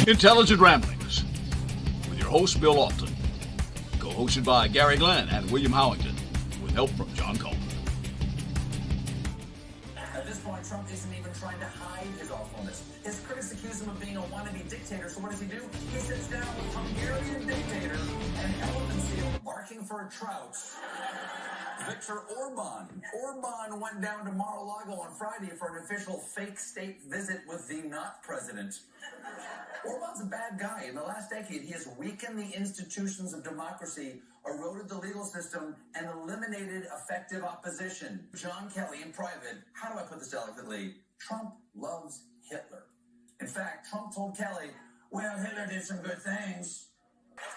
Intelligent Ramblings with your host, Bill Lofton. Co-hosted by Gary Glenn and William Howington with help from John Coleman. At this point, Trump isn't even trying to hide his awfulness. His critics accuse him of being a wannabe dictator, so what does he do? He sits down with Hungarian dictator and elephant seal barking for a trout. Viktor Orban. Orban went down to Mar-a-Lago on Friday for an official fake state visit with the not president. Orban's a bad guy. In the last decade, he has weakened the institutions of democracy, eroded the legal system, and eliminated effective opposition. John Kelly, in private, how do I put this delicately? Trump loves Hitler. In fact, Trump told Kelly, well, Hitler did some good things.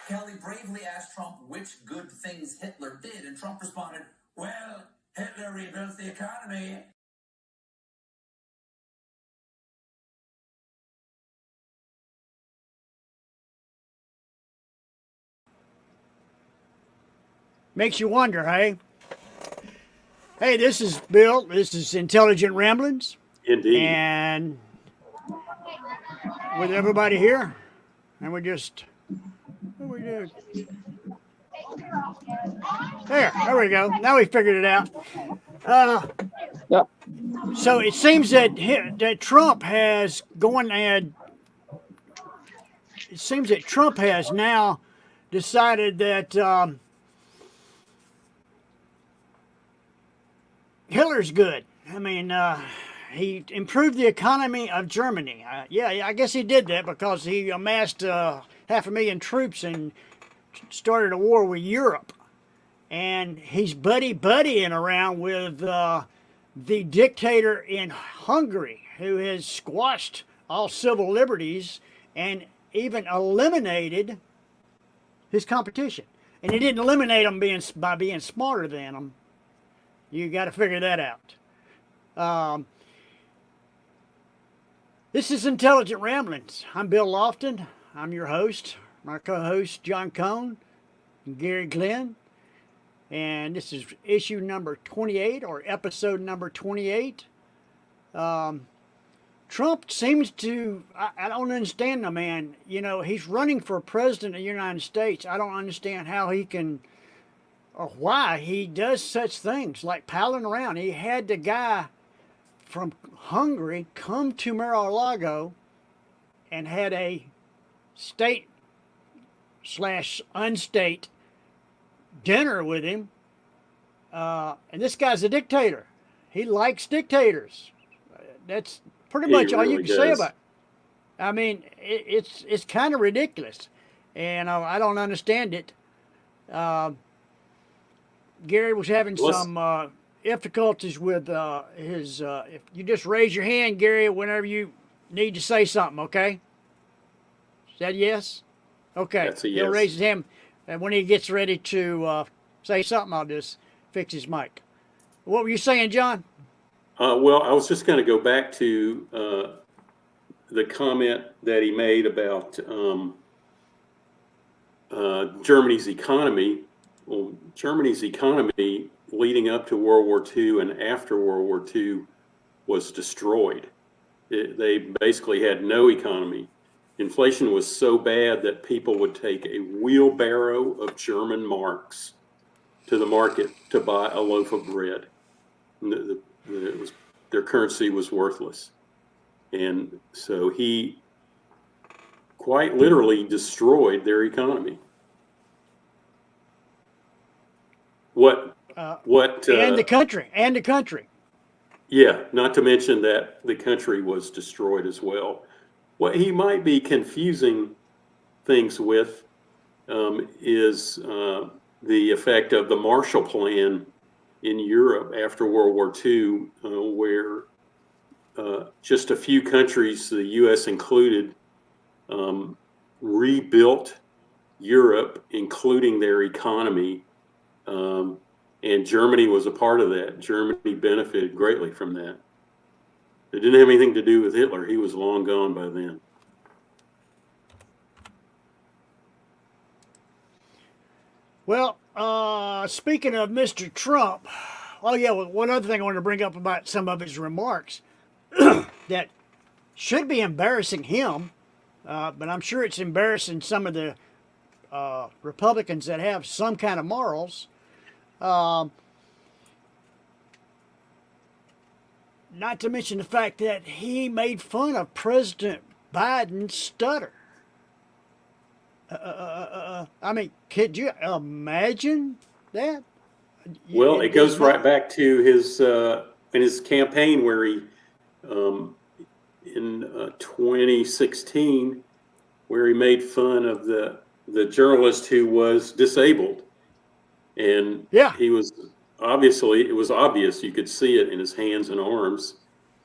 Kelly bravely asked Trump which good things Hitler did, and Trump responded, well, Hitler rebuilt the economy. Makes you wonder, hey? Hey, this is Bill. This is Intelligent Ramblings. Indeed. And with everybody here, and we just, what we do? There we go. Now we figured it out. Yeah. So it seems that Trump has Trump has now decided that Hitler's good. I mean, he improved the economy of Germany. Yeah, I guess he did that because he amassed 500,000 troops and started a war with Europe. And he's buddying around with the dictator in Hungary, who has squashed all civil liberties and even eliminated his competition. And he didn't eliminate them by being smarter than them. You got to figure that out. This is Intelligent Ramblings. I'm Bill Lofton. I'm your host. My co-host, John Cohn and Gary Glenn. And this is issue number 28, or episode number 28. Trump seems to, I don't understand the man. You know, he's running for president of the United States. I don't understand how he can, or why he does such things, like palling around. He had the guy from Hungary come to Mar-a-Lago and had a state/unstate dinner with him. And this guy's a dictator. He likes dictators. That's pretty much all you can say about it. I mean, it's kind of ridiculous. And I don't understand it. Gary was having some difficulties with his. If you just raise your hand, Gary, whenever you need to say something, okay? Is that a yes? Okay. That's a yes. He'll raise his hand, and when he gets ready to say something, I'll just fix his mic. What were you saying, John? Well, I was just going to go back to the comment that he made about Germany's economy. Well, Germany's economy leading up to World War II and after World War II was destroyed. They basically had no economy. Inflation was so bad that people would take a wheelbarrow of German marks to the market to buy a loaf of bread. Their currency was worthless. And so he quite literally destroyed their economy. And the country. Yeah, not to mention that the country was destroyed as well. What he might be confusing things with is the effect of the Marshall Plan in Europe after World War II, where just a few countries, the U.S. included, rebuilt Europe, including their economy. And Germany was a part of that. Germany benefited greatly from that. It didn't have anything to do with Hitler. He was long gone by then. Well, speaking of Mr. Trump, one other thing I wanted to bring up about some of his remarks that should be embarrassing him But I'm sure it's embarrassing some of the Republicans that have some kind of morals. Not to mention the fact that he made fun of President Biden's stutter. I mean, could you imagine that? Well, it goes right back to his in his campaign where he in 2016, where he made fun of the journalist who was disabled, and Yeah. he was obviously, it was obvious, you could see it in his hands and arms.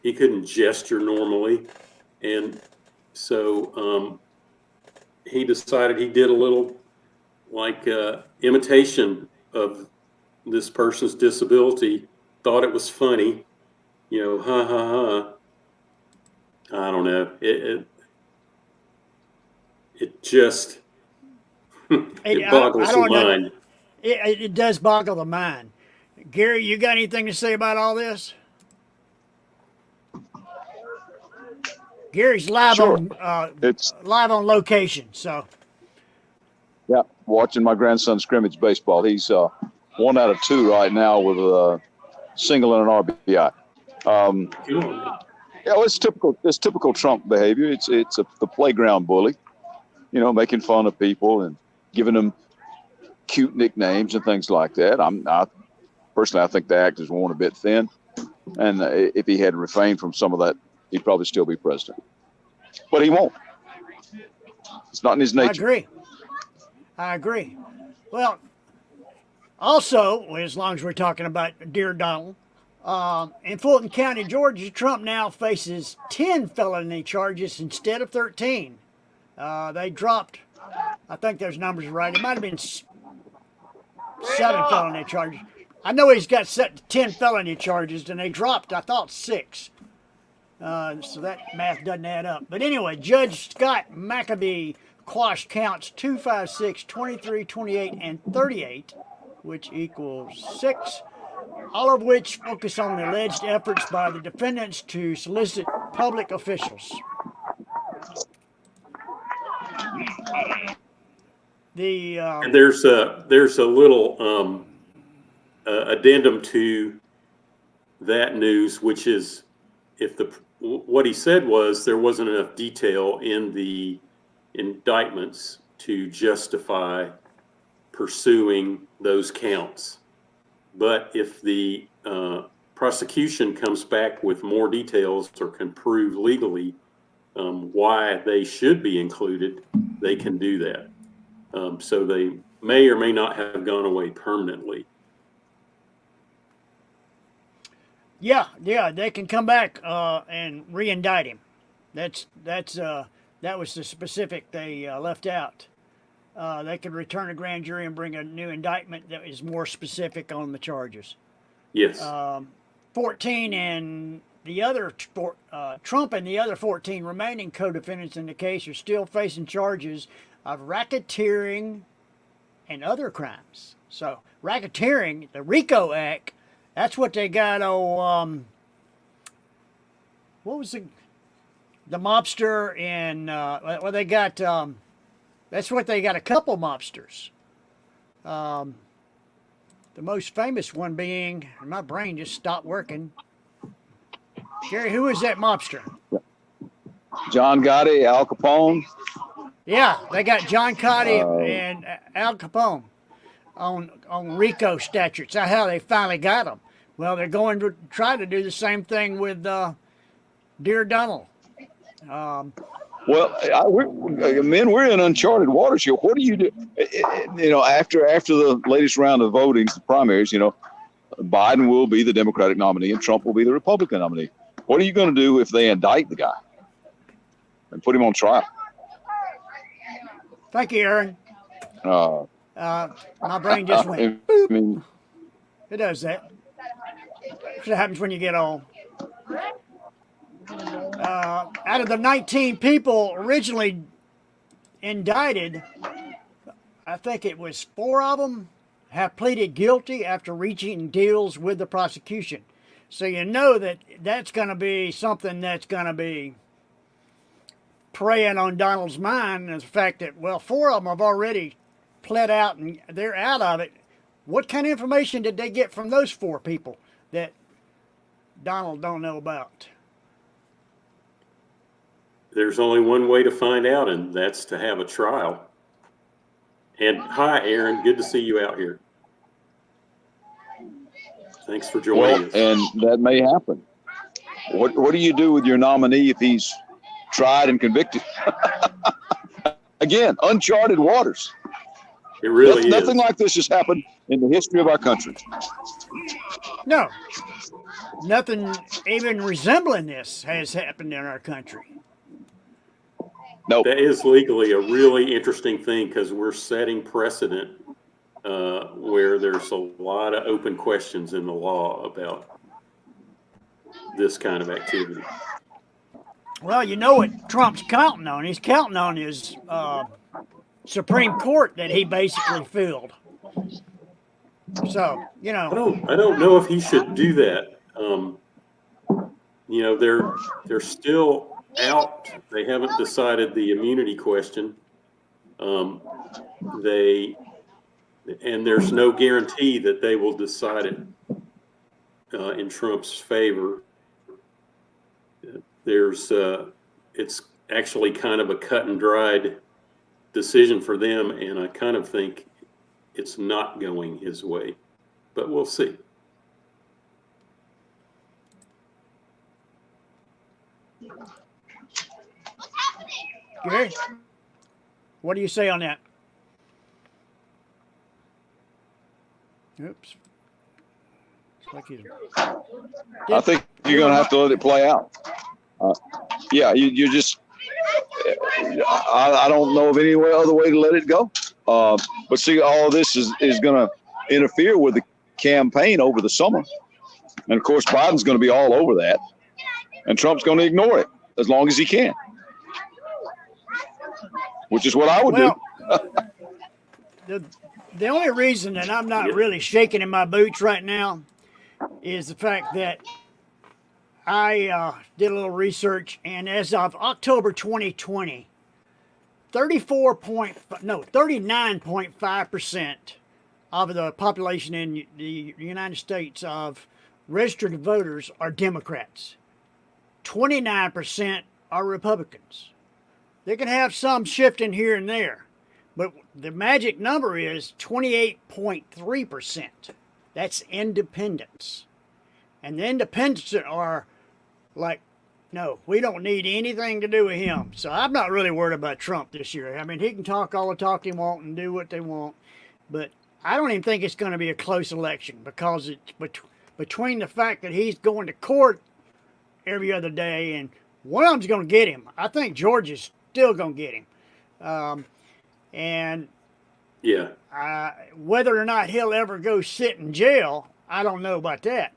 He couldn't gesture normally, and so he decided he did a little like imitation of this person's disability, thought it was funny, you know, ha ha ha. I don't know. It just it boggles the mind. It does boggle the mind. Gary, you got anything to say about all this? Gary's live Sure. on It's live on location, so yeah, watching my grandson scrimmage baseball. He's 1 out of 2 right now with a single and an RBI. Yeah, well, it's typical. It's typical Trump behavior. It's the playground bully, you know, making fun of people and giving them cute nicknames and things like that. Personally, I think the actors worn a bit thin, and if he had refrained from some of that, he'd probably still be president. But he won't. It's not in his nature. I agree. Well, also, as long as we're talking about Dear Donald, in Fulton County, Georgia, Trump now faces 10 felony charges instead of 13. They dropped, I think those numbers are right. It might have been 7 felony charges. I know he's got 10 felony charges, and they dropped, I thought, 6. So that math doesn't add up. But anyway, Judge Scott McAbee quashed counts 2, 5, 6, 23, 28, and 38, which equals 6, all of which focus on the alleged efforts by the defendants to solicit public officials. And there's a little addendum to that news, which is what he said was there wasn't enough detail in the indictments to justify pursuing those counts. But if the prosecution comes back with more details or can prove legally why they should be included, they can do that. So they may or may not have gone away permanently. Yeah, they can come back and re-indict him. That was the specific they left out. They could return to grand jury and bring a new indictment that is more specific on the charges. Yes. 14 and the other Trump and the other 14 remaining co-defendants in the case are still facing charges of racketeering and other crimes. So racketeering, the RICO Act, that's what they got. What was the mobster in? Well, they got. That's what they got. A couple mobsters. The most famous one being, my brain just stopped working. Gary, who is that mobster? John Gotti, Al Capone. Yeah, they got John Gotti and Al Capone on RICO statutes. That's how they finally got them. Well, they're going to try to do the same thing with Dear Donald. Well, we're in uncharted waters here. What do you do? You know, after the latest round of voting, the primaries, you know, Biden will be the Democratic nominee and Trump will be the Republican nominee. What are you going to do if they indict the guy and put him on trial? Thank you, Aaron. My brain just went. I mean, it does that. That's what happens when you get old. Out of the 19 people originally indicted, I think it was 4 of them have pleaded guilty after reaching deals with the prosecution. So you know that that's going to be something that's going to be preying on Donald's mind is the fact that, well, 4 of them have already pled out and they're out of it. What kind of information did they get from those 4 people that Donald don't know about? There's only one way to find out, and that's to have a trial. And hi, Aaron. Good to see you out here. Thanks for joining us. And that may happen. What do you do with your nominee if he's tried and convicted? Again, uncharted waters. It really is. Nothing like this has happened in the history of our country. No. Nothing even resembling this has happened in our country. Nope. That is legally a really interesting thing because we're setting precedent where there's a lot of open questions in the law about this kind of activity. Well, you know what Trump's counting on? He's counting on his Supreme Court that he basically filled. So, you know. I don't know if he should do that. You know, they're still out. They haven't decided the immunity question. And there's no guarantee that they will decide it in Trump's favor. It's actually kind of a cut and dried decision for them, and I kind of think it's not going his way, but we'll see. Gary, what do you say on that? Oops. It's like he's... I think you're going to have to let it play out. Yeah, you just, I don't know of any other way to let it go. But see, all of this is going to interfere with the campaign over the summer. And of course, Biden's going to be all over that. And Trump's going to ignore it as long as he can. Which is what I would do. The only reason that I'm not really shaking in my boots right now is the fact that I did a little research, and as of October 2020, 39.5% of the population in the United States of registered voters are Democrats. 29% are Republicans. They can have some shifting here and there, but the magic number is 28.3%. That's independents. And the independents are like, no, we don't need anything to do with him. So I'm not really worried about Trump this year. I mean, he can talk all the talk he wants and do what they want, but I don't even think it's going to be a close election because it's between the fact that he's going to court every other day and one of them's going to get him. I think Georgia's still going to get him. And yeah, whether or not he'll ever go sit in jail, I don't know about that.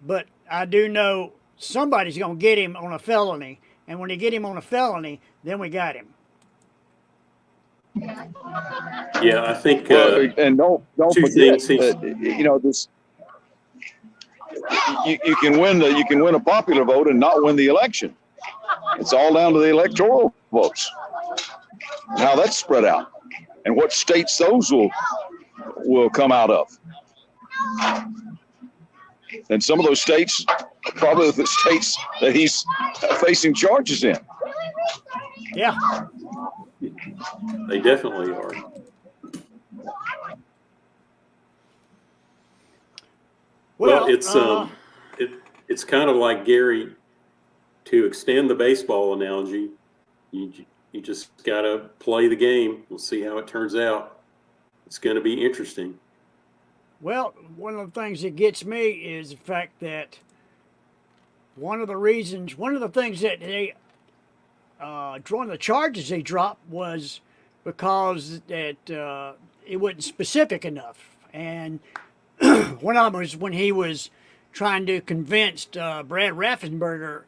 But I do know somebody's going to get him on a felony. And when they get him on a felony, then we got him. Yeah, I think. And don't forget that, you know, this. You can win a popular vote and not win the election. It's all down to the electoral votes, and how that's spread out, and what states those will come out of. And some of those states are probably the states that he's facing charges in. Yeah, they definitely are. Well, it's kind of like, Gary, to extend the baseball analogy, you just got to play the game. We'll see how it turns out. It's going to be interesting. Well, one of the things that gets me is the fact that one of the things that they, one of the charges they dropped was because that it wasn't specific enough. And one of them was when he was trying to convince Brad Raffensperger,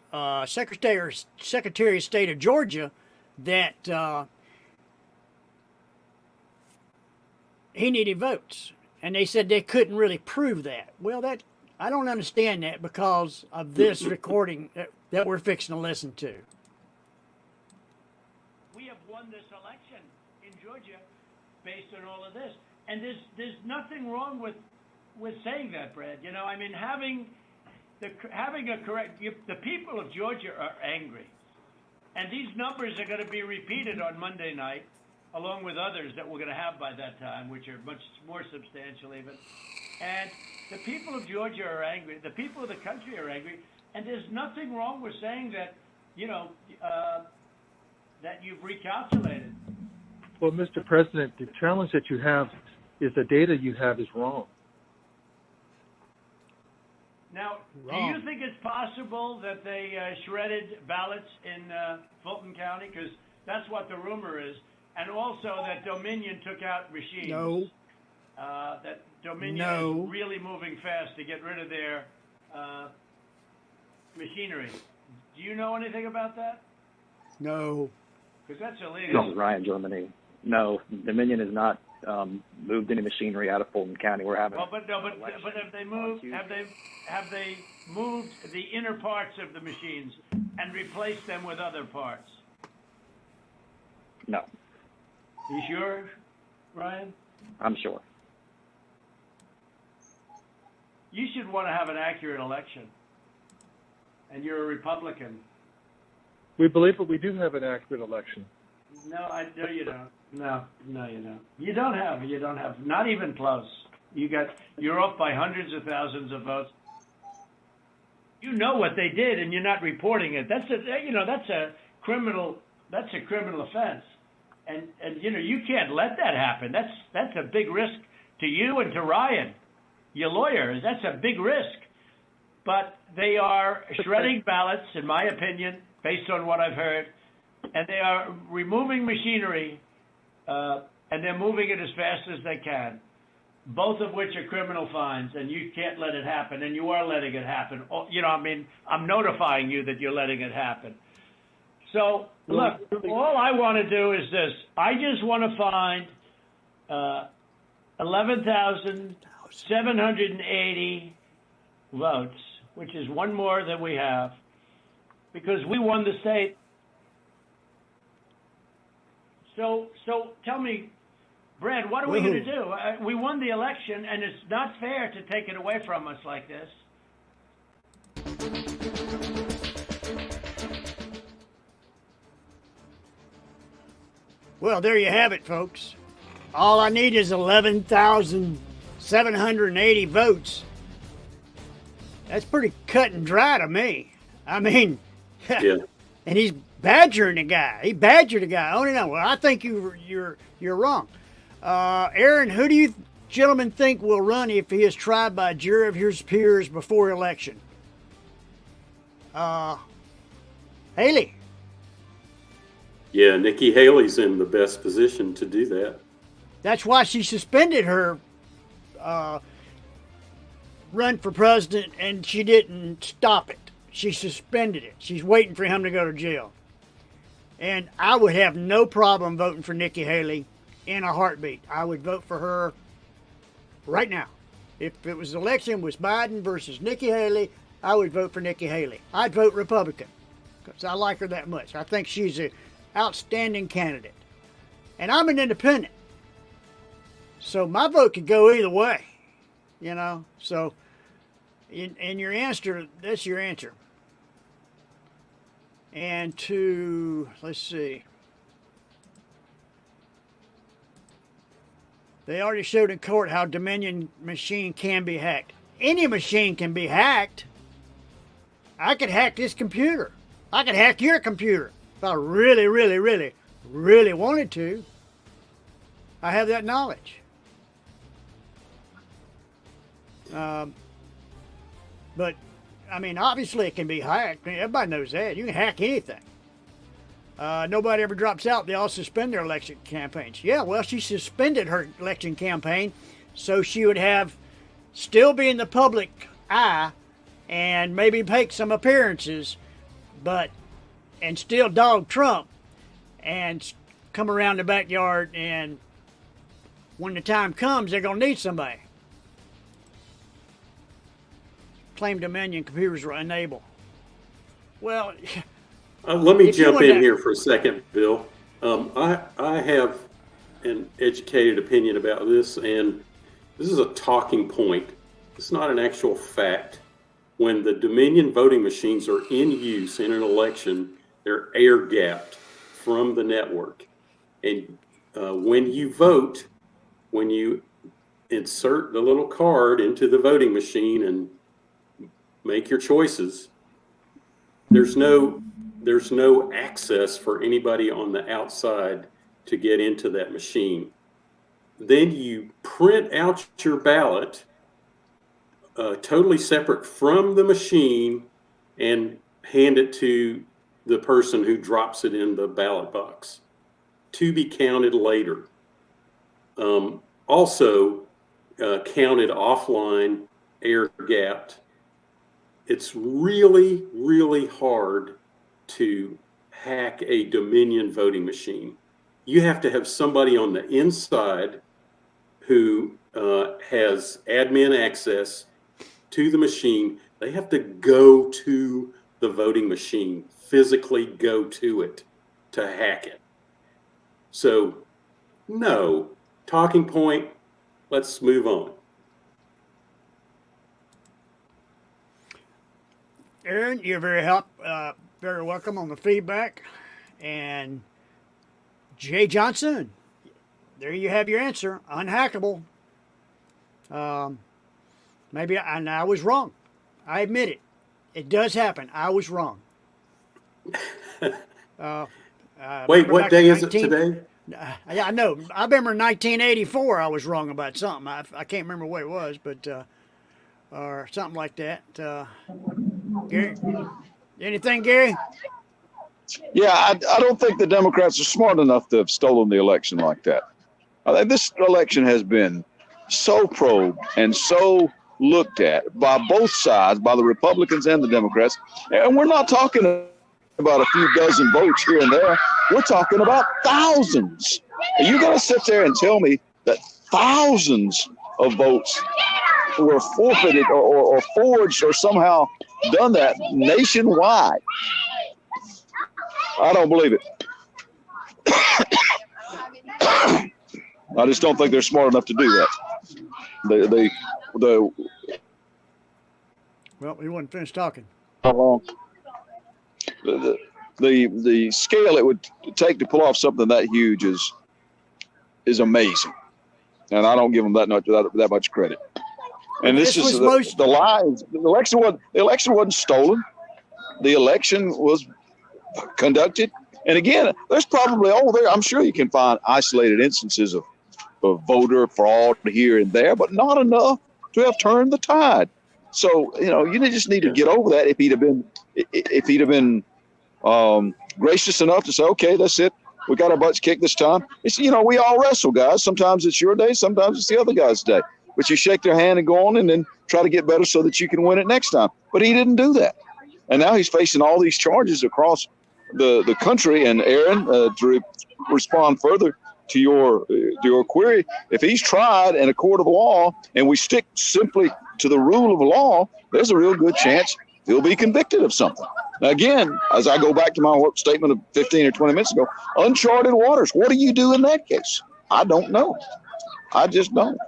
Secretary of State of Georgia, that he needed votes. And they said they couldn't really prove that. Well, I don't understand that because of this recording that we're fixing to listen to. won this election in Georgia based on all of this. And there's nothing wrong with saying that, Brad. You know, I mean, having a correct, the people of Georgia are angry. And these numbers are going to be repeated on Monday night, along with others that we're going to have by that time, which are much more substantial even. And the people of Georgia are angry. The people of the country are angry. And there's nothing wrong with saying that, you know, that you've recalculated. Well, Mr. President, the challenge that you have is the data you have is wrong. Now, do you think it's possible that they shredded ballots in Fulton County? Because that's what the rumor is. And also that Dominion took out machines. No. That Dominion is really moving fast to get rid of their machinery. Do you know anything about that? No. Because that's illegal. This is Ryan, Germany. No, Dominion has not moved any machinery out of Fulton County. We're having. Well, but have they moved? Have they moved the inner parts of the machines and replaced them with other parts? No. You sure, Ryan? I'm sure. You should want to have an accurate election. And you're a Republican. We believe that we do have an accurate election. No, I know you don't. No, you don't. You don't have. Not even close. You're off by hundreds of thousands of votes. You know what they did, and you're not reporting it. That's a criminal offense. And you can't let that happen. That's a big risk to you and to Ryan, your lawyer. That's a big risk. But they are shredding ballots, in my opinion, based on what I've heard, and they are removing machinery, and they're moving it as fast as they can, both of which are criminal fines, and you can't let it happen, and you are letting it happen. I'm notifying you that you're letting it happen. So, look, all I want to do is this. I just want to find 11,780 votes, which is one more than we have, because we won the state. So tell me, Brad, what are we going to do? We won the election, and it's not fair to take it away from us like this. Well, there you have it, folks. All I need is 11,780 votes. That's pretty cut and dry to me. I mean, Yeah. And he's badgering the guy. He badgered the guy. Oh no! Well, I think you're wrong. Aaron, who do you gentlemen think will run if he is tried by a jury of his peers before election? Haley. Yeah, Nikki Haley's in the best position to do that. That's why she suspended her run for president, and she didn't stop it. She suspended it. She's waiting for him to go to jail. And I would have no problem voting for Nikki Haley in a heartbeat. I would vote for her right now. If it was election was Biden versus Nikki Haley, I would vote for Nikki Haley. I'd vote Republican because I like her that much. I think she's an outstanding candidate. And I'm an independent. So my vote could go either way, So, in your answer, that's your answer. And let's see. They already showed in court how Dominion machine can be hacked. Any machine can be hacked. I could hack this computer. I could hack your computer if I really, really, really, really wanted to. I have that knowledge. But, I mean, obviously it can be hacked. Everybody knows that. You can hack anything. Nobody ever drops out. They all suspend their election campaigns. Yeah, well, she suspended her election campaign so she would still be in the public eye and maybe make some appearances, and still dog Trump and come around the backyard, and when the time comes, they're going to need somebody. Claim Dominion computers were unable. Well, let me jump in here for a second, Bill. I have an educated opinion about this, and this is a talking point. It's not an actual fact. When the Dominion voting machines are in use in an election, they're air gapped from the network. And when you vote, when you insert the little card into the voting machine and make your choices, there's no access for anybody on the outside to get into that machine. Then you print out your ballot totally separate from the machine and hand it to the person who drops it in the ballot box to be counted later. Also counted offline, air gapped. It's really, really hard to hack a Dominion voting machine. You have to have somebody on the inside who has admin access to the machine. They have to go to the voting machine, physically go to it to hack it. So, no, talking point, let's move on. Aaron, you're very welcome on the feedback. And Jay Johnson, there you have your answer. Unhackable. Maybe I was wrong. I admit it. It does happen. I was wrong. Wait, what day is it today? Yeah, I know. I remember 1984 I was wrong about something. I can't remember what it was, but or something like that. Gary, anything, Gary? Yeah, I don't think the Democrats are smart enough to have stolen the election like that. This election has been so probed and so looked at by both sides, by the Republicans and the Democrats. And we're not talking about a few dozen votes here and there. We're talking about thousands. Are you going to sit there and tell me that thousands of votes were forfeited or forged or somehow done that nationwide? I don't believe it. I just don't think they're smart enough to do that. Well, he wasn't finished talking. The scale it would take to pull off something that huge is amazing, and I don't give them that much credit. And this is the lies. The election wasn't stolen. The election was conducted, and again, there's probably I'm sure you can find isolated instances of voter fraud here and there, but not enough to have turned the tide. So you just need to get over that. If he'd have been gracious enough to say, okay, that's it, we got our butts kicked this time. It's we all wrestle, guys. Sometimes it's your day, sometimes it's the other guy's day. But you shake their hand and go on, and then try to get better so that you can win it next time. But he didn't do that, and now he's facing all these charges across the country. And Aaron, to respond further to your query, if he's tried in a court of law and we stick simply to the rule of law, there's a real good chance he'll be convicted of something. Now, again, as I go back to my statement of 15 or 20 minutes ago, uncharted waters. What do you do in that case? I don't know. I just don't.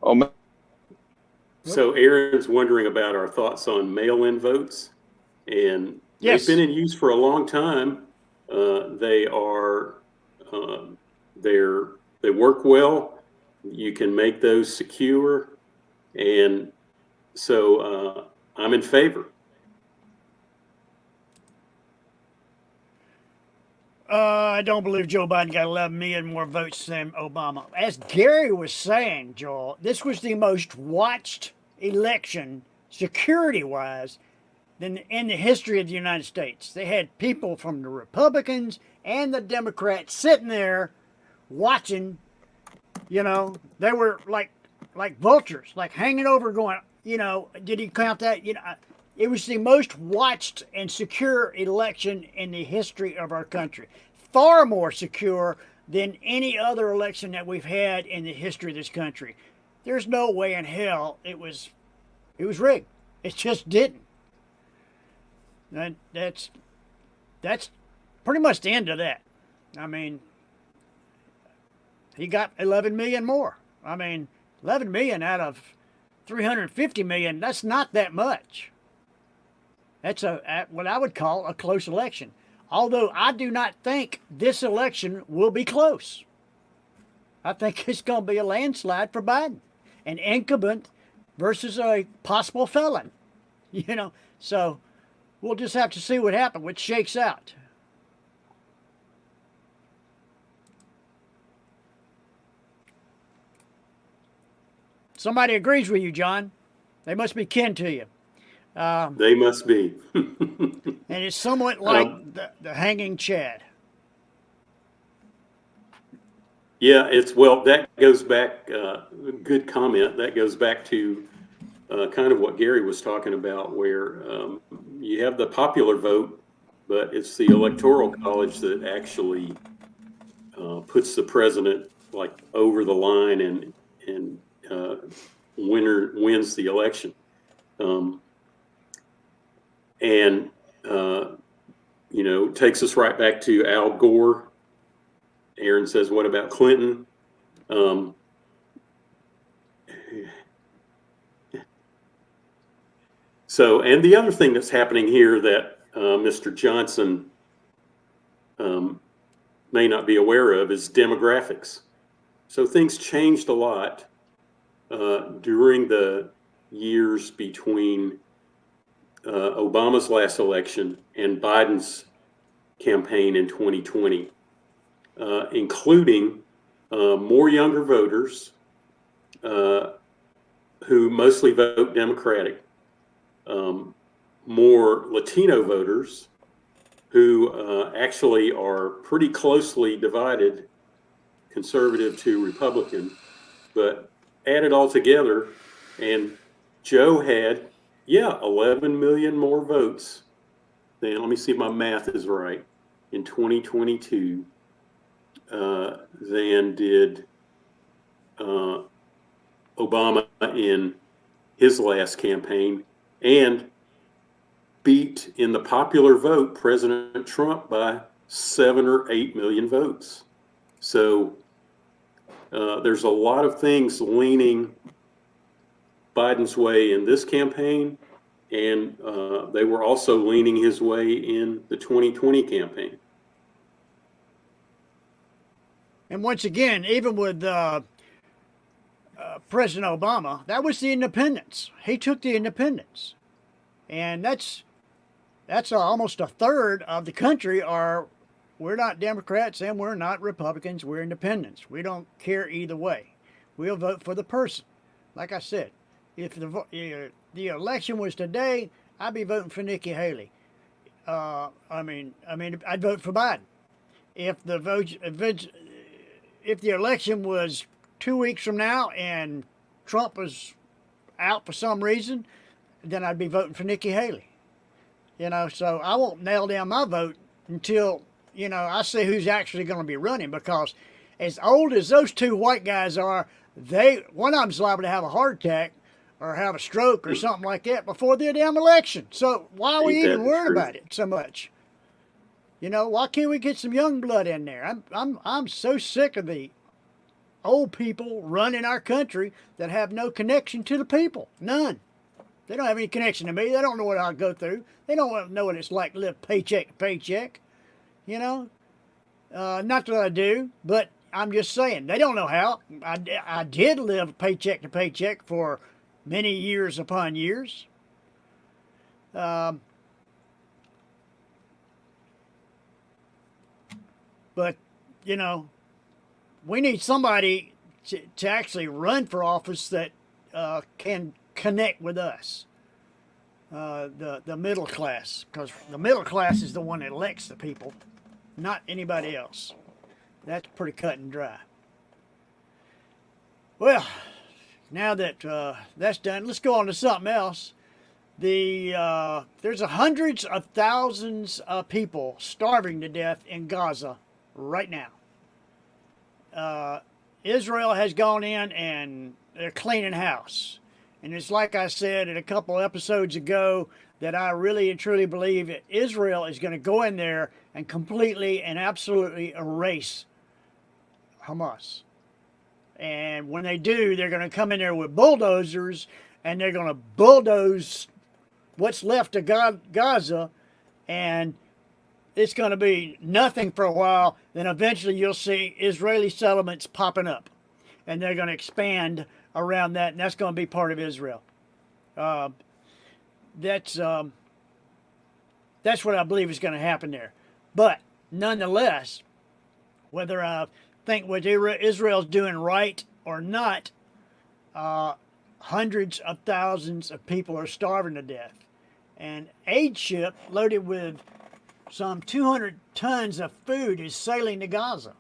Oh, man. So Aaron's wondering about our thoughts on mail-in votes, and yes, they've been in use for a long time. They work well. You can make those secure, and so I'm in favor. I don't believe Joe Biden got 11 million more votes than Obama. As Gary was saying, Joel, this was the most watched election, security-wise, in the history of the United States. They had people from the Republicans and the Democrats sitting there watching. They were like vultures, like hanging over, going, did he count that? It was the most watched and secure election in the history of our country. Far more secure than any other election that we've had in the history of this country. There's no way in hell it was rigged. It just didn't. That's that's pretty much the end of that. I mean, he got 11 million more. I mean, 11 million out of 350 million, that's not that much. That's what I would call a close election. Although I do not think this election will be close. I think it's going to be a landslide for Biden, an incumbent versus a possible felon. You know, so we'll just have to see what happens, what shakes out. Somebody agrees with you, John. They must be kin to you. They must be. And it's somewhat like the hanging Chad. Yeah, that goes back, good comment. That goes back to kind of what Gary was talking about, where you have the popular vote, but it's the Electoral College that actually puts the president like over the line and winner wins the election. Takes us right back to Al Gore. Aaron says, what about Clinton? And the other thing that's happening here that Mr. Johnson may not be aware of is demographics. So things changed a lot during the years between Obama's last election and Biden's campaign in 2020, including more younger voters who mostly vote Democratic, more Latino voters who actually are pretty closely divided, conservative to Republican, but add it all together, and Joe had, 11 million more votes than, let me see if my math is right, in 2022 than did Obama in his last campaign, and beat in the popular vote President Trump by 7 or 8 million votes. So there's a lot of things leaning Biden's way in this campaign, and they were also leaning his way in the 2020 campaign. And once again, even with President Obama, that was the independents. He took the independents, and that's almost a third of the country we're not Democrats and we're not Republicans. We're independents. We don't care either way. We'll vote for the person. Like I said, if the election was today, I'd be voting for Nikki Haley. I'd vote for Biden. If the election was 2 weeks from now and Trump was out for some reason, then I'd be voting for Nikki Haley. So I won't nail down my vote until, I see who's actually going to be running, because as old as those two white guys are, one of them's liable to have a heart attack or have a stroke or something like that before the damn election. So why are we even worried about it so much? Why can't we get some young blood in there? I'm so sick of the old people running our country that have no connection to the people. None. They don't have any connection to me. They don't know what I go through. They don't know what it's like to live paycheck to paycheck. Not that I do, but I'm just saying, they don't know how. I did live paycheck to paycheck for many years upon years. But, we need somebody to actually run for office that can connect with us, the middle class, because the middle class is the one that elects the people, not anybody else. That's pretty cut and dry. Well, now that that's done, let's go on to something else. There's hundreds of thousands of people starving to death in Gaza right now. Israel has gone in and they're cleaning house. And it's like I said a couple episodes ago, that I really and truly believe that Israel is going to go in there and completely and absolutely erase Hamas. And when they do, they're going to come in there with bulldozers and they're going to bulldoze what's left of Gaza, and it's going to be nothing for a while. Then eventually you'll see Israeli settlements popping up, and they're going to expand around that, and that's going to be part of Israel. That's what I believe is going to happen there. But nonetheless, whether I think what Israel's doing right or not, hundreds of thousands of people are starving to death. An aid ship loaded with some 200 tons of food is sailing to Gaza.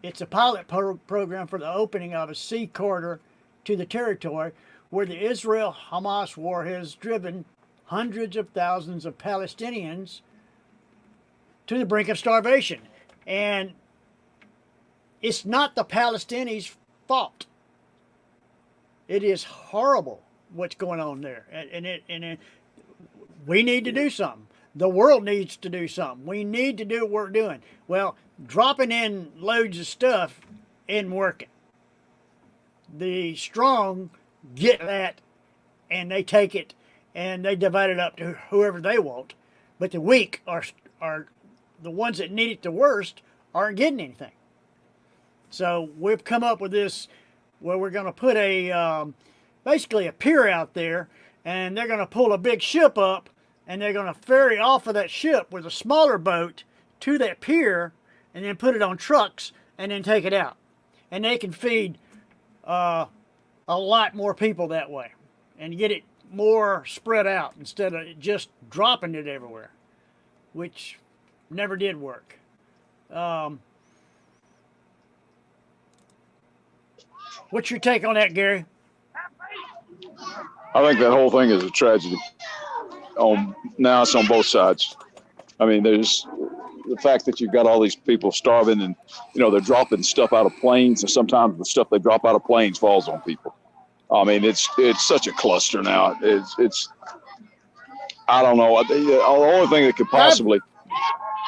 It's a pilot program for the opening of a sea corridor to the territory where the Israel-Hamas war has driven hundreds of thousands of Palestinians to the brink of starvation. And it's not the Palestinians' fault. It is horrible what's going on there. And we need to do something. The world needs to do something. We need to do what we're doing. Well, dropping in loads of stuff isn't working. The strong get that and they take it and they divide it up to whoever they want. But the weak are the ones that need it the worst aren't getting anything. So we've come up with this where we're going to put basically a pier out there, and they're going to pull a big ship up, and they're going to ferry off of that ship with a smaller boat to that pier, and then put it on trucks, and then take it out. And they can feed a lot more people that way, and get it more spread out instead of just dropping it everywhere, which never did work. What's your take on that, Gary? I think that whole thing is a tragedy. Now it's on both sides. I mean, there's the fact that you've got all these people starving, and they're dropping stuff out of planes, and sometimes the stuff they drop out of planes falls on people. I mean, it's such a cluster now. It's I don't know. The only thing that could possibly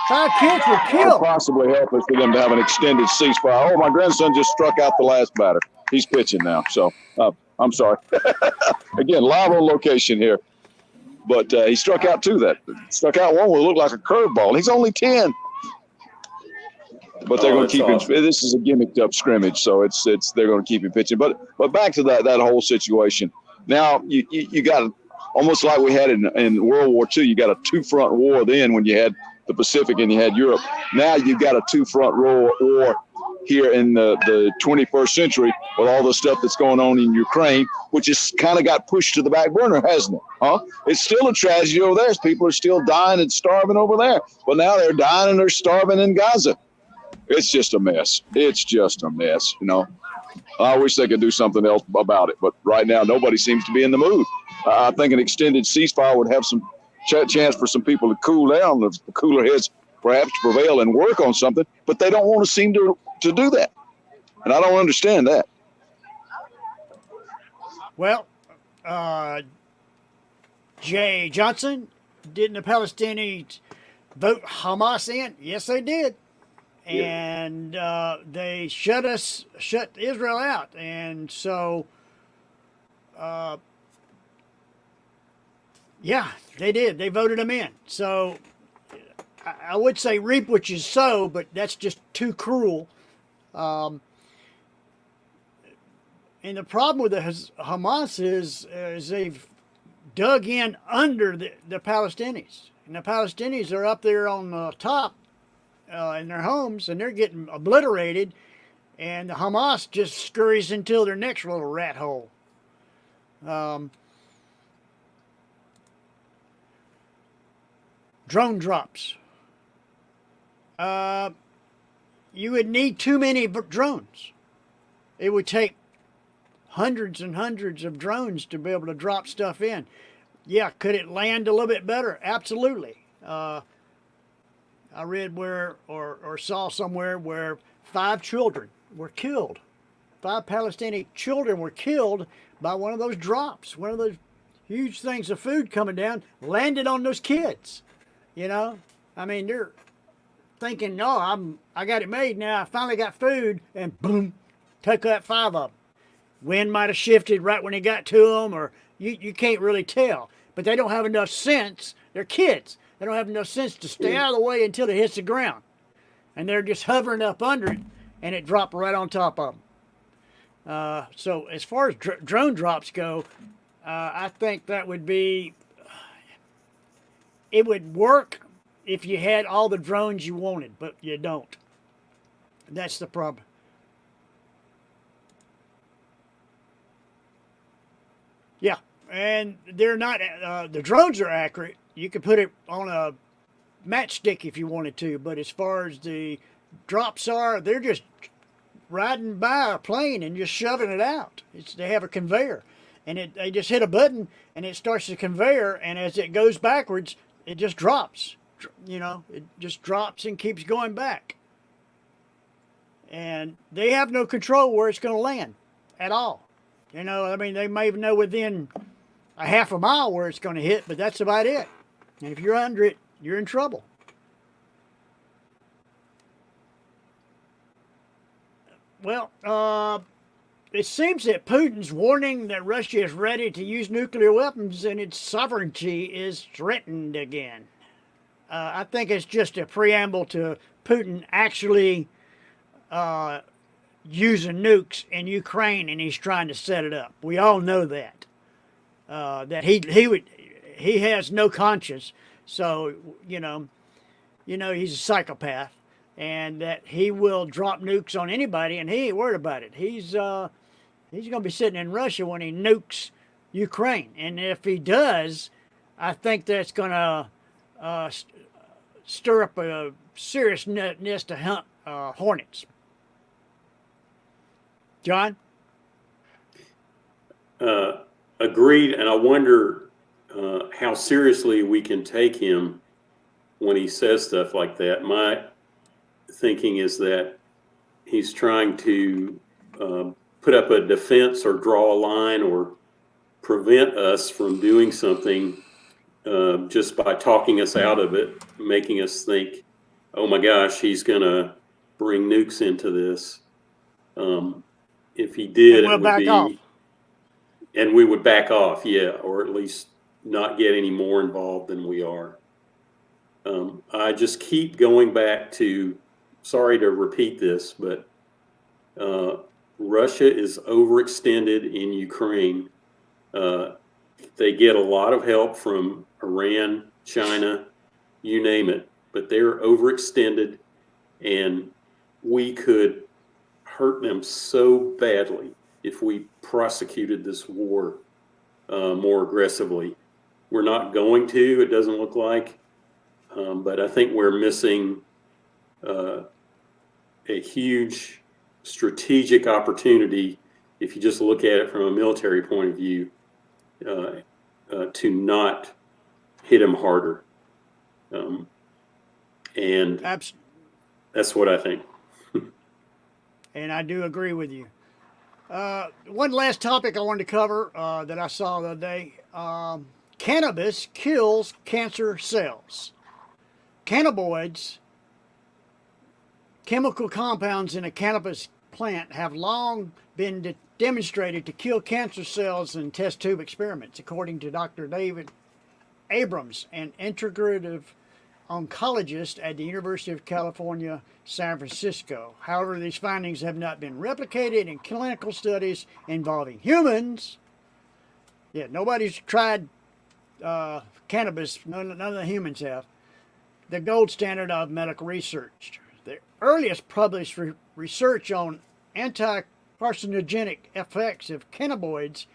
5 kids were killed. Possibly help is for them to have an extended ceasefire. Oh, my grandson just struck out the last batter. He's pitching now, so I'm sorry. Again, live on location here. But he struck out two. Struck out one what looked like a curveball. He's only 10. But they're going to keep him. This is a gimmicked up scrimmage, so they're going to keep him pitching. But back to that whole situation. Now you got almost like we had in World War II. You got a two-front war then when you had the Pacific and you had Europe. Now you've got a two-front war here in the 21st century with all the stuff that's going on in Ukraine, which has kind of got pushed to the back burner, hasn't it? Huh? It's still a tragedy over there. People are still dying and starving over there. But now they're dying and they're starving in Gaza. It's just a mess. It's just a mess, I wish they could do something else about it. But right now, nobody seems to be in the mood. I think an extended ceasefire would have some chance for some people to cool down, the cooler heads perhaps to prevail and work on something. But they don't want to seem to do that. And I don't understand that. Well, Jay Johnson, didn't the Palestinians vote Hamas in? Yes, they did. And they shut Israel out. And so, yeah, they did. They voted them in. So I would say reap what you sow, but that's just too cruel. And the problem with the Hamas is they've dug in under the Palestinians. And the Palestinians are up there on the top in their homes, and they're getting obliterated. And the Hamas just scurries into their next little rat hole. Drone drops. You would need too many drones. It would take hundreds and hundreds of drones to be able to drop stuff in. Yeah, could it land a little bit better? Absolutely. I read or saw somewhere where 5 children were killed. 5 Palestinian children were killed by one of those drops, one of those huge things of food coming down, landed on those kids. You know, I mean, they're thinking, "No, I got it made now. I finally got food," and boom, took out 5 of them. Wind might have shifted right when it got to them, or you can't really tell. But they don't have enough sense. They're kids. They don't have enough sense to stay out of the way until it hits the ground, and they're just hovering up under it, and it dropped right on top of them. So as far as drone drops go, I think that would be, it would work if you had all the drones you wanted, but you don't. That's the problem. Yeah, and they're not, the drones are accurate. You could put it on a matchstick if you wanted to, but as far as the drops are, they're just riding by a plane and just shoving it out. They have a conveyor, and they just hit a button and it starts the conveyor, and as it goes backwards, it just drops. You know, it just drops and keeps going back. And they have no control where it's going to land at all. You know, I mean, they may know within a half a mile where it's going to hit, but that's about it. And if you're under it, you're in trouble. Well, it seems that Putin's warning that Russia is ready to use nuclear weapons and its sovereignty is threatened again. I think it's just a preamble to Putin actually using nukes in Ukraine, and he's trying to set it up. We all know that. That he has no conscience, so you know he's a psychopath. And that he will drop nukes on anybody, and he ain't worried about it. He's going to be sitting in Russia when he nukes Ukraine, and if he does, I think that's going to stir up a serious nest of hornets. John? Agreed, and I wonder how seriously we can take him when he says stuff like that. My thinking is that he's trying to put up a defense or draw a line or prevent us from doing something just by talking us out of it, making us think, oh my gosh, he's going to bring nukes into this. If he did, we'll it would back be, off. And we would back off, yeah, or at least not get any more involved than we are. I just keep going back to, sorry to repeat this, but Russia is overextended in Ukraine. They get a lot of help from Iran, China, you name it, but they're overextended, and we could hurt them so badly if we prosecuted this war more aggressively. We're not going to, it doesn't look like, but I think we're missing a huge strategic opportunity, if you just look at it from a military point of view, to not hit him harder. And that's what I think. And I do agree with you. One last topic I wanted to cover that I saw the other day. Cannabis kills cancer cells. Cannabinoids, chemical compounds in a cannabis plant, have long been demonstrated to kill cancer cells in test tube experiments, according to Dr. David Abrams, an integrative oncologist at the University of California, San Francisco. However, these findings have not been replicated in clinical studies involving humans. Yeah, nobody's tried cannabis, none of the humans have. The gold standard of medical research. The earliest published research on anti-carcinogenic effects of cannabinoids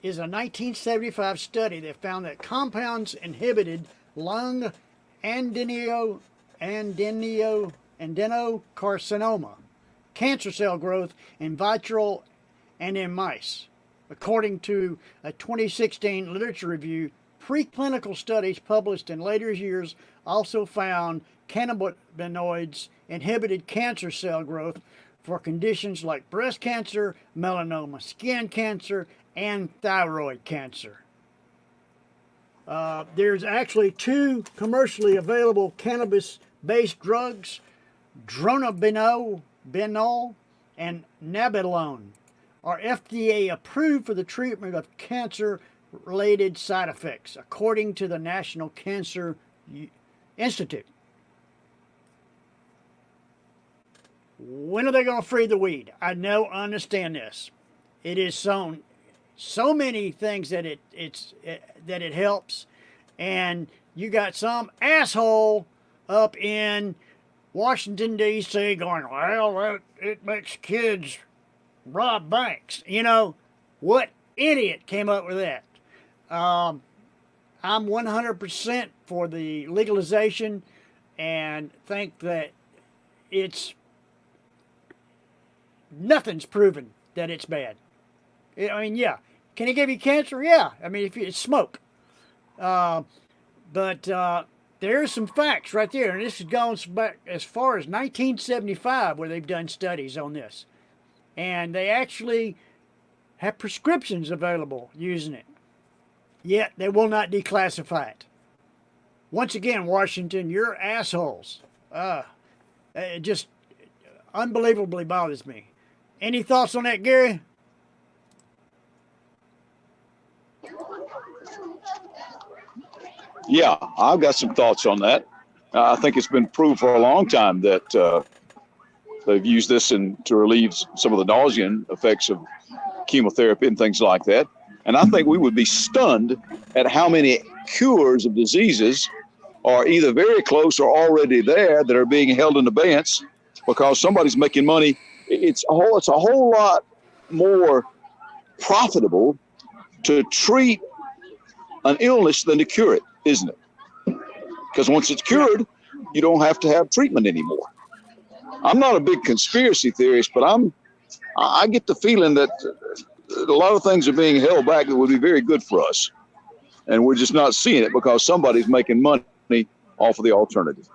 is a 1975 study that found that compounds inhibited lung adenocarcinoma, cancer cell growth in vitro and in mice. According to a 2016 literature review, preclinical studies published in later years also found cannabinoids inhibited cancer cell growth for conditions like breast cancer, melanoma, skin cancer, and thyroid cancer. There's actually 2 commercially available cannabis-based drugs, dronabinol and nabilone, are FDA approved for the treatment of cancer-related side effects, according to the National Cancer Institute. When are they going to free the weed? I understand this. It is so many things that it helps, and you got some asshole up in Washington D.C. going, well, it makes kids rob banks. You know, what idiot came up with that? I'm 100% for the legalization, and think that nothing's proven that it's bad. I mean, yeah. Can it give you cancer? Yeah. I mean, if it's smoke. But there's some facts right there. And this is going back as far as 1975 where they've done studies on this. And they actually have prescriptions available using it. Yet they will not declassify it. Once again, Washington, you're assholes. It just unbelievably bothers me. Any thoughts on that, Gary? Yeah, I've got some thoughts on that. I think it's been proved for a long time that they've used this to relieve some of the nausea effects of chemotherapy and things like that. And I think we would be stunned at how many cures of diseases are either very close or already there that are being held in abeyance because somebody's making money. It's a whole lot more profitable to treat an illness than to cure it, isn't it? Because once it's cured, you don't have to have treatment anymore. I'm not a big conspiracy theorist, but I get the feeling that a lot of things are being held back that would be very good for us. And we're just not seeing it because somebody's making money off of the alternative.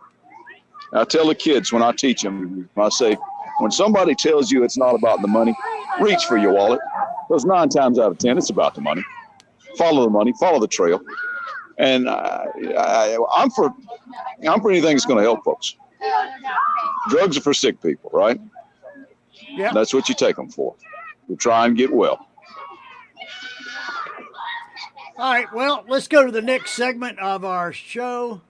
I tell the kids when I teach them, I say, when somebody tells you it's not about the money, reach for your wallet. Because 9 times out of 10, it's about the money. Follow the money, follow the trail. And I'm for anything that's going to help folks. Drugs are for sick people, right? Yeah. That's what you take them for. To try and get well. All right, well, let's go to the next segment of our show.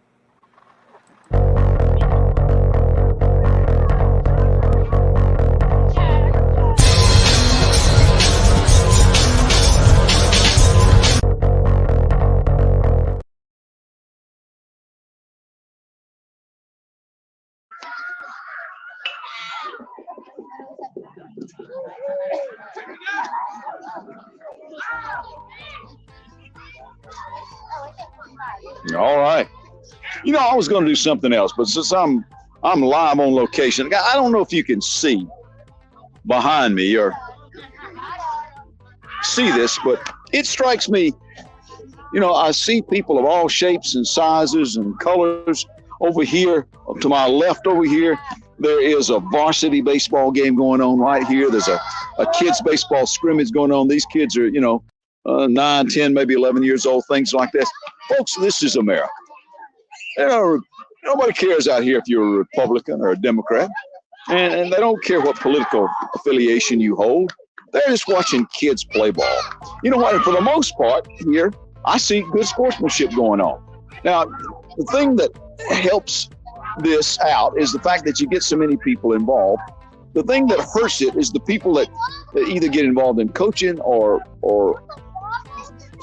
All right. You know, I was going to do something else, but since I'm live on location, I don't know if you can see behind me or see this, but it strikes me, you know, I see people of all shapes and sizes and colors over here. To my left over here, there is a varsity baseball game going on right here. There's a kids baseball scrimmage going on. These kids are, 9, 10, maybe 11 years old, things like this. Folks, this is America. Nobody cares out here if you're a Republican or a Democrat, and they don't care what political affiliation you hold. They're just watching kids play ball. You know what? For the most part here, I see good sportsmanship going on. Now, the thing that helps this out is the fact that you get so many people involved. The thing that hurts it is the people that either get involved in coaching or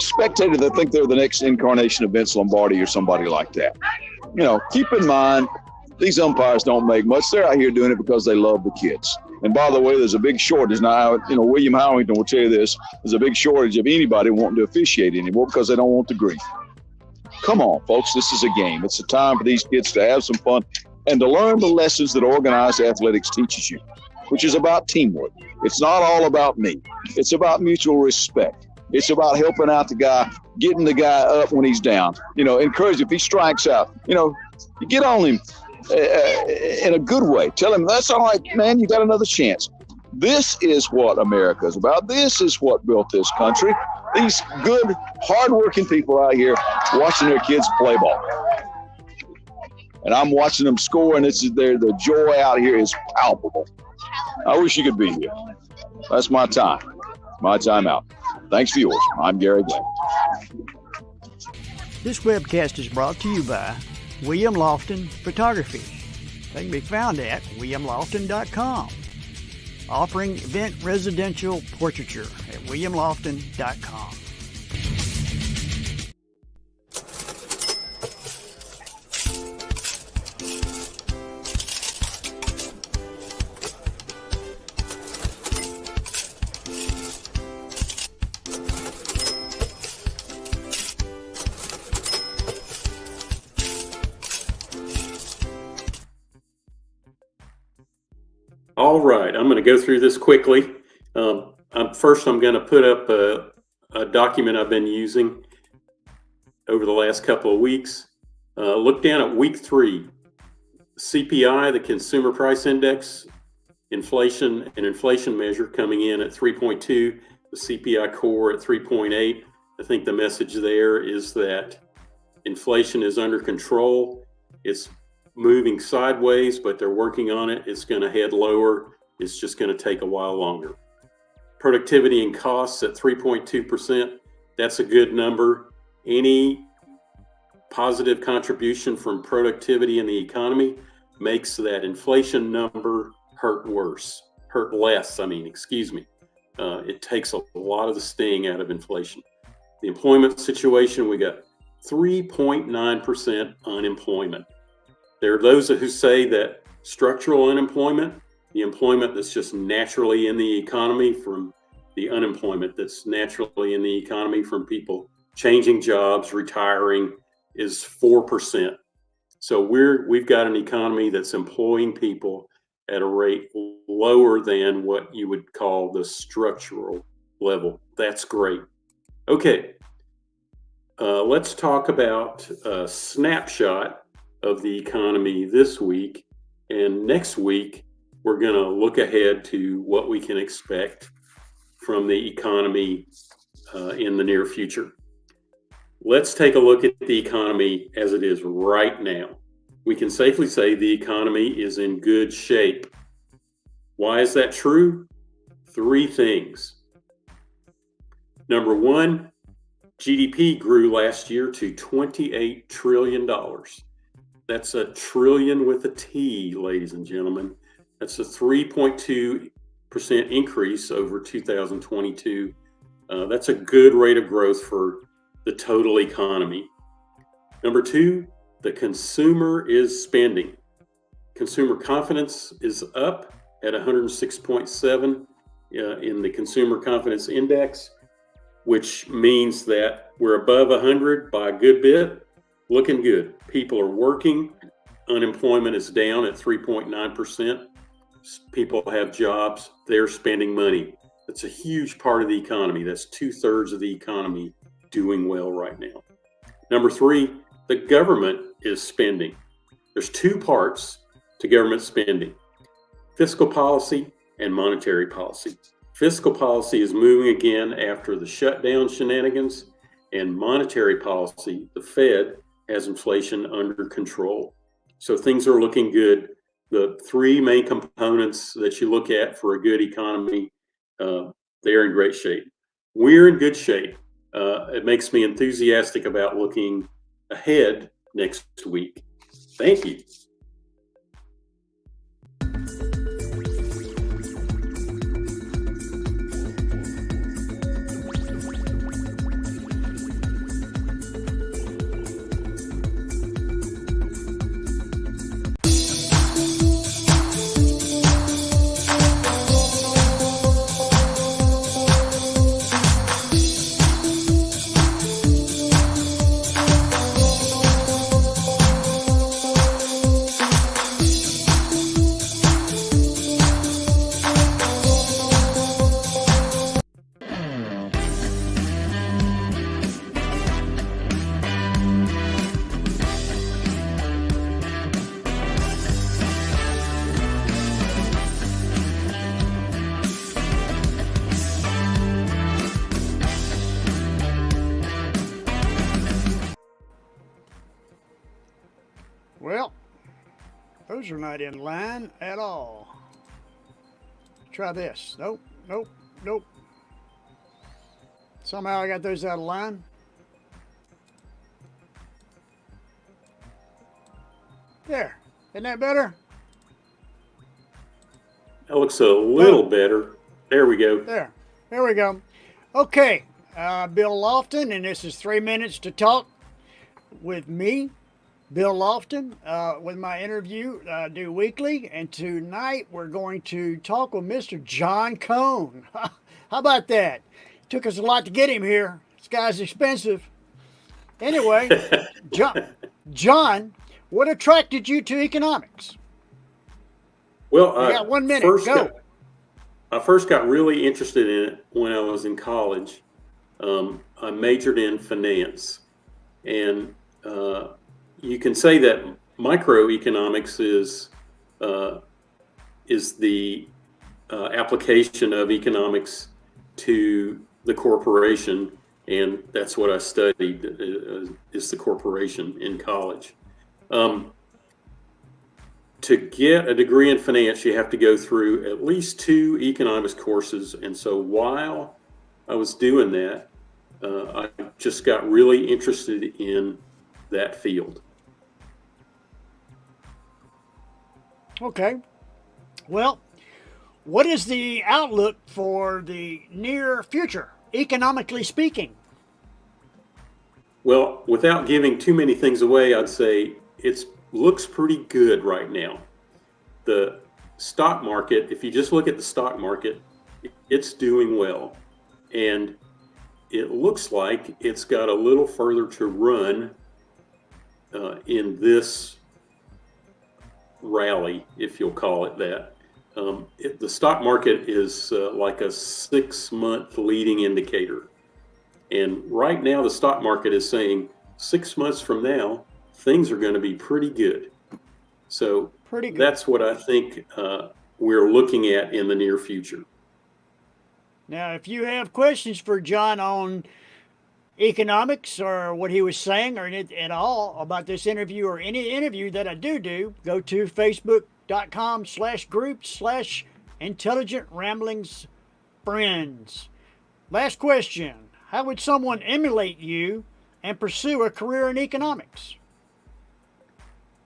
spectators that think they're the next incarnation of Vince Lombardi or somebody like that. Keep in mind, these umpires don't make much. They're out here doing it because they love the kids. And by the way, there's a big shortage now. William Howington will tell you this. There's a big shortage of anybody wanting to officiate anymore because they don't want the grief. Come on, folks. This is a game. It's a time for these kids to have some fun and to learn the lessons that organized athletics teaches you, which is about teamwork. It's not all about me. It's about mutual respect. It's about helping out the guy, getting the guy up when he's down. Encourage if he strikes out. You get on him in a good way. Tell him, that's all right, man, you got another chance. This is what America is about. This is what built this country. These good, hardworking people out here watching their kids play ball. And I'm watching them score, and the joy out here is palpable. I wish you could be here. That's my time. My time out. Thanks for yours. I'm Gary Glenn. This webcast is brought to you by William Lofton Photography. They can be found at williamlofton.com. Offering event residential portraiture at williamlofton.com. All right, I'm going to go through this quickly. First, I'm going to put up a document I've been using over the last couple of weeks. Look down at week 3. CPI, the Consumer Price Index, inflation measure coming in at 3.2, the CPI core at 3.8. I think the message there is that inflation is under control. It's moving sideways, but they're working on it. It's going to head lower. It's just going to take a while longer. Productivity and costs at 3.2%. That's a good number. Any positive contribution from productivity in the economy makes that inflation number hurt less. It takes a lot of the sting out of inflation. The employment situation, we got 3.9% unemployment. There are those who say that structural unemployment, the employment that's just naturally in the economy from the unemployment that's naturally in the economy from people changing jobs, retiring, is 4%. So we've got an economy that's employing people at a rate lower than what you would call the structural level. That's great. Okay, let's talk about a snapshot of the economy this week, and next week we're going to look ahead to what we can expect from the economy in the near future. Let's take a look at the economy as it is right now. We can safely say the economy is in good shape. Why is that true? 3 things. Number 1, GDP grew last year to $28 trillion. That's a trillion with a T, ladies and gentlemen. That's a 3.2% increase over 2022. That's a good rate of growth for the total economy. Number 2, the consumer is spending. Consumer confidence is up at 106.7 in the Consumer Confidence Index, which means that we're above 100 by a good bit. Looking good. People are working. Unemployment is down at 3.9%. People have jobs. They're spending money. That's a huge part of the economy. That's 2/3 of the economy doing well right now. Number 3, the government is spending. There's 2 parts to government spending: fiscal policy and monetary policy. Fiscal policy is moving again after the shutdown shenanigans, and monetary policy, the Fed, has inflation under control. So things are looking good. The 3 main components that you look at for a good economy, they're in great shape. We're in good shape. It makes me enthusiastic about looking ahead next week. Thank you. Well, those are not in line at all. Try this. Nope, nope, nope. Somehow I got those out of line. There. Isn't that better? That looks a little better. There we go. There. There we go. Okay. Bill Lofton, and this is 3 minutes to talk with me, Bill Lofton, with my interview I do weekly. And tonight we're going to talk with Mr. John Cone. How about that? Took us a lot to get him here. This guy's expensive. Anyway, John, what attracted you to economics? Well, You got 1 minute. Go. I first got really interested in it when I was in college. I majored in finance, and you can say that microeconomics is the application of economics to the corporation, and that's what I studied is the corporation in college. To get a degree in finance, you have to go through at least 2 economics courses, and so while I was doing that, I just got really interested in that field. Okay. Well, what is the outlook for the near future, economically speaking? Well, without giving too many things away, I'd say it looks pretty good right now. The stock market, if you just look at the stock market, it's doing well. And it looks like it's got a little further to run in this rally, if you'll call it that. The stock market is like a 6-month leading indicator. And right now, the stock market is saying 6 months from now, things are going to be pretty good. So that's what I think we're looking at in the near future. Now, if you have questions for John on economics or what he was saying or at all about this interview or any interview that I do, go to facebook.com/group/Intelligent Ramblings Friends. Last question. How would someone emulate you and pursue a career in economics?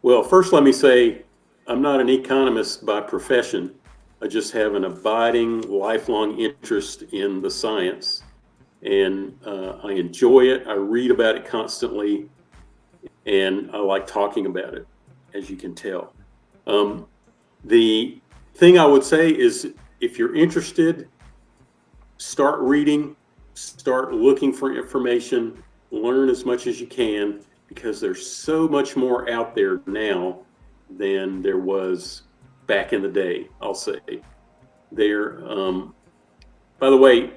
Well, first let me say I'm not an economist by profession. I just have an abiding, lifelong interest in the science, and I enjoy it. I read about it constantly, and I like talking about it, as you can tell. The thing I would say is if you're interested, start reading, start looking for information, learn as much as you can, because there's so much more out there now than there was back in the day, I'll say. By the way,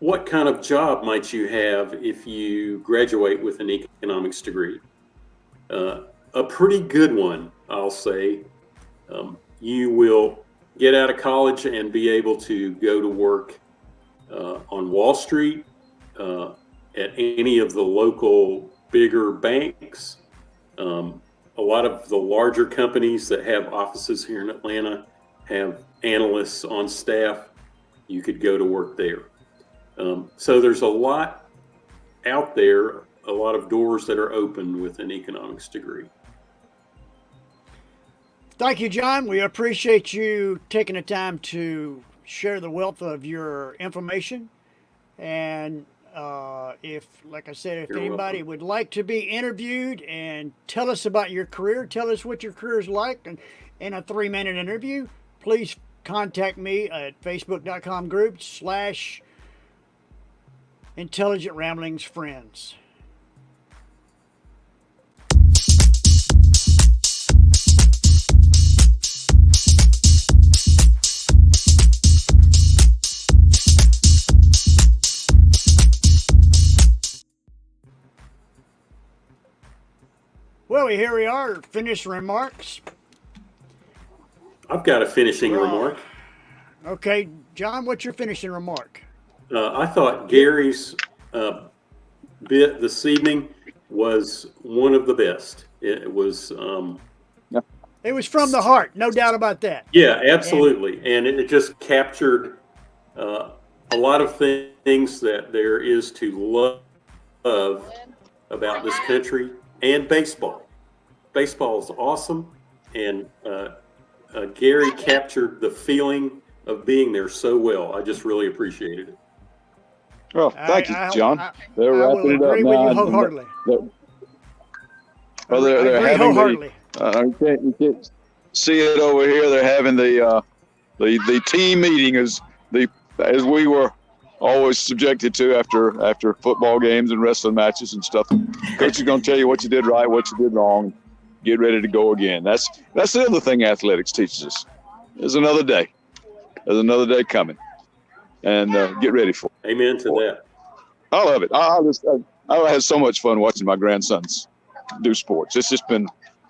what kind of job might you have if you graduate with an economics degree? A pretty good one, I'll say. You will get out of college and be able to go to work on Wall Street, at any of the local bigger banks. A lot of the larger companies that have offices here in Atlanta have analysts on staff. You could go to work there. So there's a lot out there, a lot of doors that are open with an economics degree. Thank you, John. We appreciate you taking the time to share the wealth of your information. And if, like I said, if You're anybody welcome. would like to be interviewed and tell us about your career, tell us what your career is like and in a 3-minute interview, please contact me at facebook.com/Intelligent Ramblings Friends. Well, here we are, finished remarks. I've got a finishing remark. Okay, John, what's your finishing remark? I thought Gary's bit this evening was one of the best. It was, It was from the heart, no doubt about that. yeah, absolutely. And it just captured a lot of things that there is to love about this country and baseball. Baseball is awesome. And Gary captured the feeling of being there so well. I just really appreciated it. Well, thank you, John. They're I wrapping will it up agree with now. you and- wholeheartedly. Well, I they're agree having wholeheartedly. you can't see it over here. They're having the team meeting as we were always subjected to after football games and wrestling matches and stuff. Coach is going to tell you what you did right, what you did wrong. Get ready to go again. That's the other thing athletics teaches us. There's another day. There's another day coming, and get ready for it. Amen to that. I love it. I had so much fun watching my grandsons do sports. It's just been,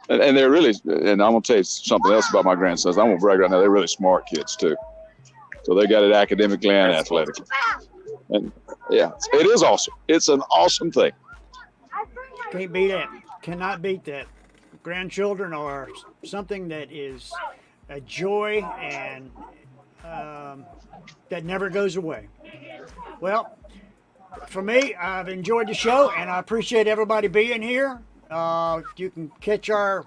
and they're really, and I'm going to tell you something else about my grandsons. I'm going to brag right now. They're really smart kids too. So they got it academically and athletically. And yeah, it is awesome. It's an awesome thing. Can't beat that. Cannot beat that. Grandchildren are something that is a joy and that never goes away. Well, for me, I've enjoyed the show and I appreciate everybody being here. You can catch the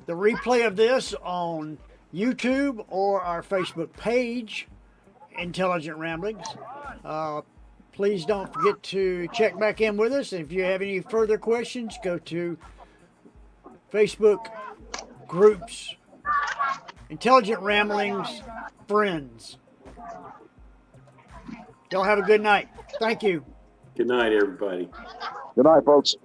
replay of this on YouTube or our Facebook page, Intelligent Ramblings. Please don't forget to check back in with us. If you have any further questions, go to Facebook groups, Intelligent Ramblings Friends. Y'all have a good night. Thank you. Good night, everybody. Good night, folks.